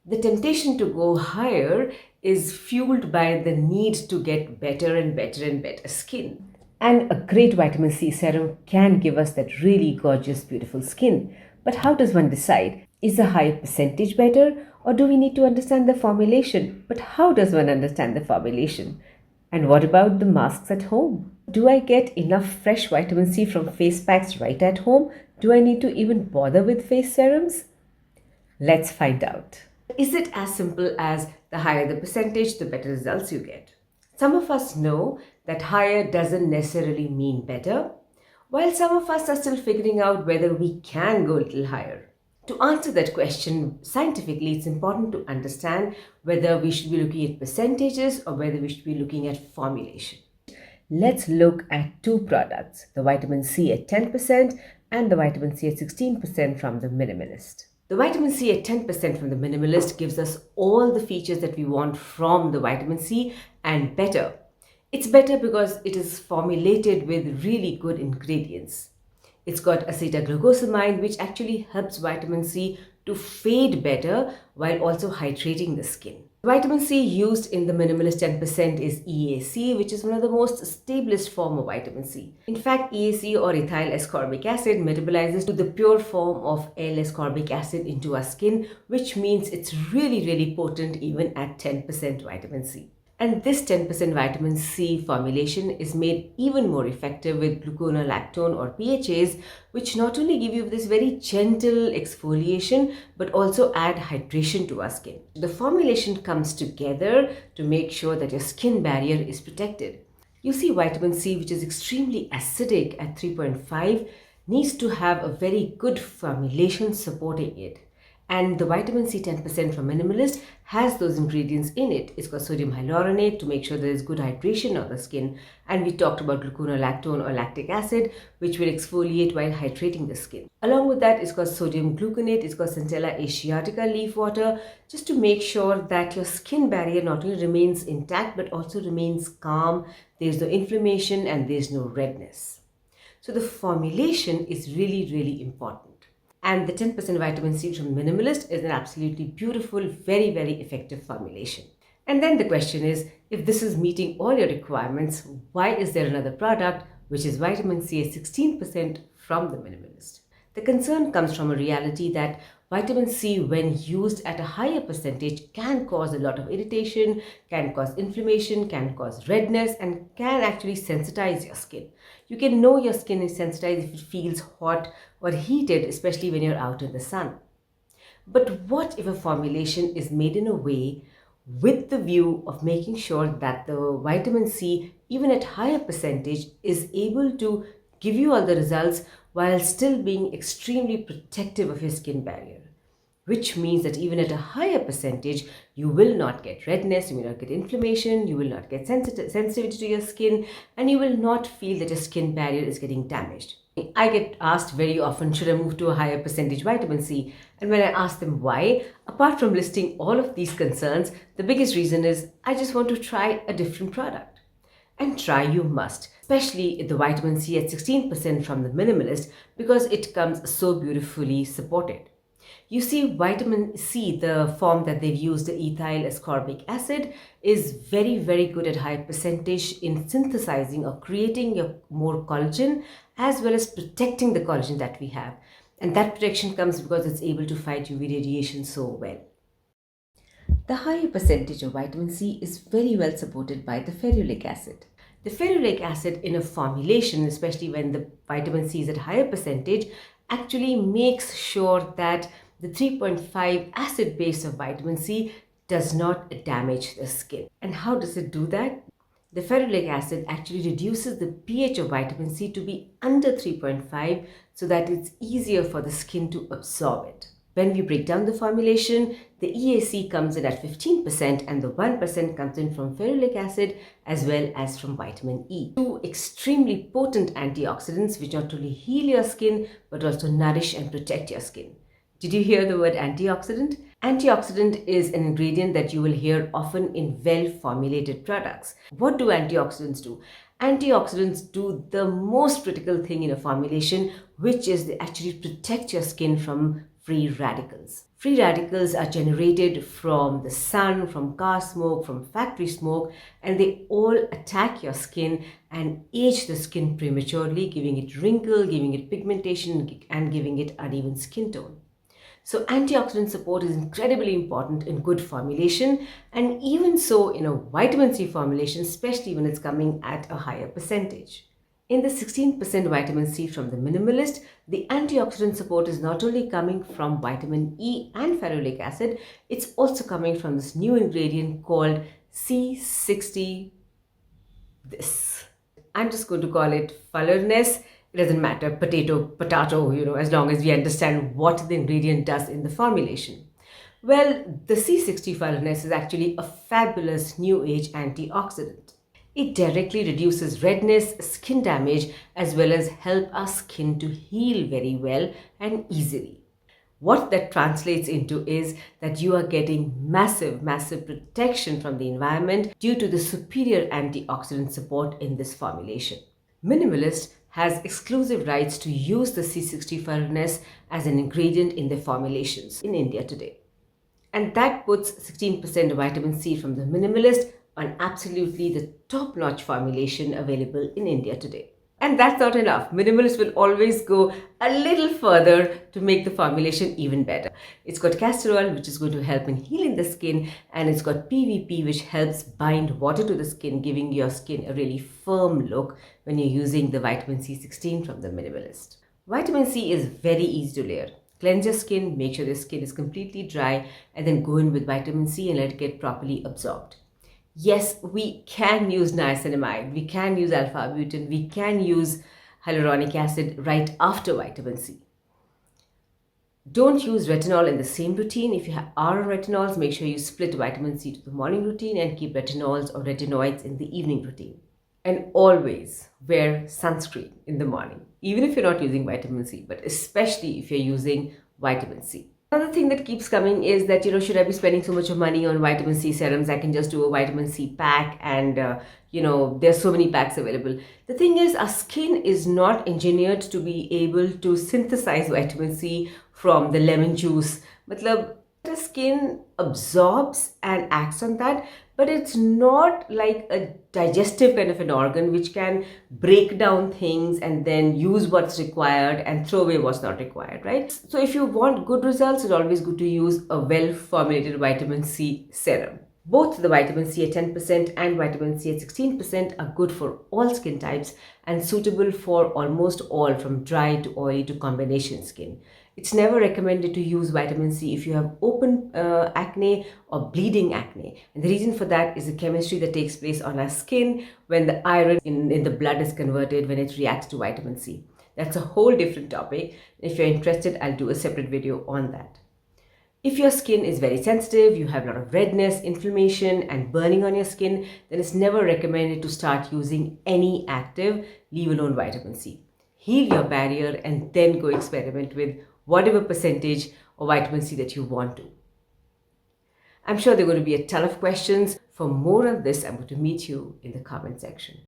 The temptation to go higher is fueled by the need to get better and better and better skin. And a great vitamin C serum can give us that really gorgeous, beautiful skin. But how does one decide? Is a higher percentage better, or do we need to understand the formulation? But how does one understand the formulation? And what about the masks at home? Do I get enough fresh vitamin C from face packs right at home? Do I need to even bother with face serums? Let's find out. Is it as simple as the higher the percentage, the better results you get? Some of us know that higher doesn't necessarily mean better, while some of us are still figuring out whether we can go a little higher. To answer that question scientifically, it's important to understand whether we should be looking at percentages or whether we should be looking at formulation. Let's look at two products, the vitamin C at 10% and the vitamin C at 16% from the Minimalist. The vitamin C at 10% from the Minimalist gives us all the features that we want from the vitamin C and better. It's better because it is formulated with really good ingredients. It's got acetylglucosamine, which actually helps vitamin C to fade better while also hydrating the skin. Vitamin C used in the Minimalist 10% is EAC, which is one of the most stablest form of vitamin C. In fact, EAC or ethyl ascorbic acid metabolizes to the pure form of L-ascorbic acid into our skin, which means it's really potent even at 10% vitamin C. And this 10% vitamin C formulation is made even more effective with gluconolactone or PHAs, which not only give you this very gentle exfoliation, but also add hydration to our skin. The formulation comes together to make sure that your skin barrier is protected. You see, vitamin C, which is extremely acidic at 3.5, needs to have a very good formulation supporting it. And the vitamin C 10% from Minimalist has those ingredients in it. It's got sodium hyaluronate to make sure there is good hydration of the skin. And we talked about gluconolactone or lactic acid, which will exfoliate while hydrating the skin. Along with that, it's got sodium gluconate, it's got Centella asiatica leaf water, just to make sure that your skin barrier not only remains intact, but also remains calm. There's no inflammation and there's no redness. So the formulation is really important. And the 10% vitamin C from Minimalist is an absolutely beautiful, very effective formulation. And then the question is, if this is meeting all your requirements, why is there another product which is vitamin C at 16% from the Minimalist? The concern comes from a reality that vitamin C, when used at a higher percentage, can cause a lot of irritation, can cause inflammation, can cause redness, and can actually sensitize your skin. You can know your skin is sensitized if it feels hot or heated, especially when you're out in the sun. But what if a formulation is made in a way with the view of making sure that the vitamin C, even at higher percentage, is able to give you all the results while still being extremely protective of your skin barrier? Which means that even at a higher percentage, you will not get redness, you will not get inflammation, you will not get sensitivity to your skin, and you will not feel that your skin barrier is getting damaged. I get asked very often, should I move to a higher percentage vitamin C? And when I ask them why, apart from listing all of these concerns, the biggest reason is I just want to try a different product. And try you must, especially the vitamin C at 16% from the Minimalist, because it comes so beautifully supported. You see, vitamin C, the form that they've used, the ethyl ascorbic acid, is very good at high percentage in synthesizing or creating more collagen, as well as protecting the collagen that we have. And that protection comes because it's able to fight UV radiation so well. The higher percentage of vitamin C is very well supported by the ferulic acid. The ferulic acid in a formulation, especially when the vitamin C is at higher percentage, actually makes sure that the 3.5 acid base of vitamin C does not damage the skin. And how does it do that? The ferulic acid actually reduces the pH of vitamin C to be under 3.5 so that it's easier for the skin to absorb it. When we break down the formulation, the EAC comes in at 15% and the 1% comes in from ferulic acid as well as from vitamin E. Two extremely potent antioxidants which not only heal your skin but also nourish and protect your skin. Did you hear the word antioxidant? Antioxidant is an ingredient that you will hear often in well-formulated products. What do antioxidants do? Antioxidants do the most critical thing in a formulation, which is they actually protect your skin from free radicals. Free radicals are generated from the sun, from car smoke, from factory smoke, and they all attack your skin and age the skin prematurely, giving it wrinkle, giving it pigmentation, and giving it uneven skin tone. So antioxidant support is incredibly important in good formulation, and even so in a vitamin C formulation, especially when it's coming at a higher percentage. In the 16% vitamin C from the Minimalist, the antioxidant support is not only coming from vitamin E and ferulic acid, it's also coming from this new ingredient called C60 this. I'm just going to call it Fullerness. It doesn't matter, potato, as long as we understand what the ingredient does in the formulation. Well, the C60 Fullerness is actually a fabulous new age antioxidant. It directly reduces redness, skin damage, as well as help our skin to heal very well and easily. What that translates into is that you are getting massive protection from the environment due to the superior antioxidant support in this formulation. Minimalist has exclusive rights to use the C60 Fullerness as an ingredient in their formulations in India today. And that puts 16% vitamin C from the Minimalist on absolutely the top-notch formulation available in India today. And that's not enough. Minimalist will always go a little further to make the formulation even better. It's got castor oil, which is going to help in healing the skin, and it's got PVP, which helps bind water to the skin, giving your skin a really firm look when you're using the vitamin C16 from the Minimalist. Vitamin C is very easy to layer. Cleanse your skin, make sure the skin is completely dry, and then go in with vitamin C and let it get properly absorbed. Yes, we can use niacinamide, we can use alpha-butin, we can use hyaluronic acid right after vitamin C. Don't use retinol in the same routine. If you are on retinols, make sure you split vitamin C to the morning routine and keep retinols or retinoids in the evening routine. And always wear sunscreen in the morning, even if you're not using vitamin C, but especially if you're using vitamin C. Another thing that keeps coming is that, should I be spending so much of money on vitamin C serums? I can just do a vitamin C pack and, there's so many packs available. The thing is, our skin is not engineered to be able to synthesize vitamin C from the lemon juice. Matlab, the skin absorbs and acts on that, but it's not like a digestive kind of an organ which can break down things and then use what's required and throw away what's not required, right? So if you want good results, it's always good to use a well-formulated vitamin C serum. Both the vitamin C at 10% and vitamin C at 16% are good for all skin types and suitable for almost all, from dry to oily to combination skin. It's never recommended to use vitamin C if you have open acne or bleeding acne. And the reason for that is the chemistry that takes place on our skin when the iron in the blood is converted when it reacts to vitamin C. That's a whole different topic. If you're interested, I'll do a separate video on that. If your skin is very sensitive, you have a lot of redness, inflammation, and burning on your skin, then it's never recommended to start using any active, leave alone vitamin C. Heal your barrier and then go experiment with whatever percentage of vitamin C that you want to. I'm sure there are going to be a ton of questions. For more on this, I'm going to meet you in the comment section.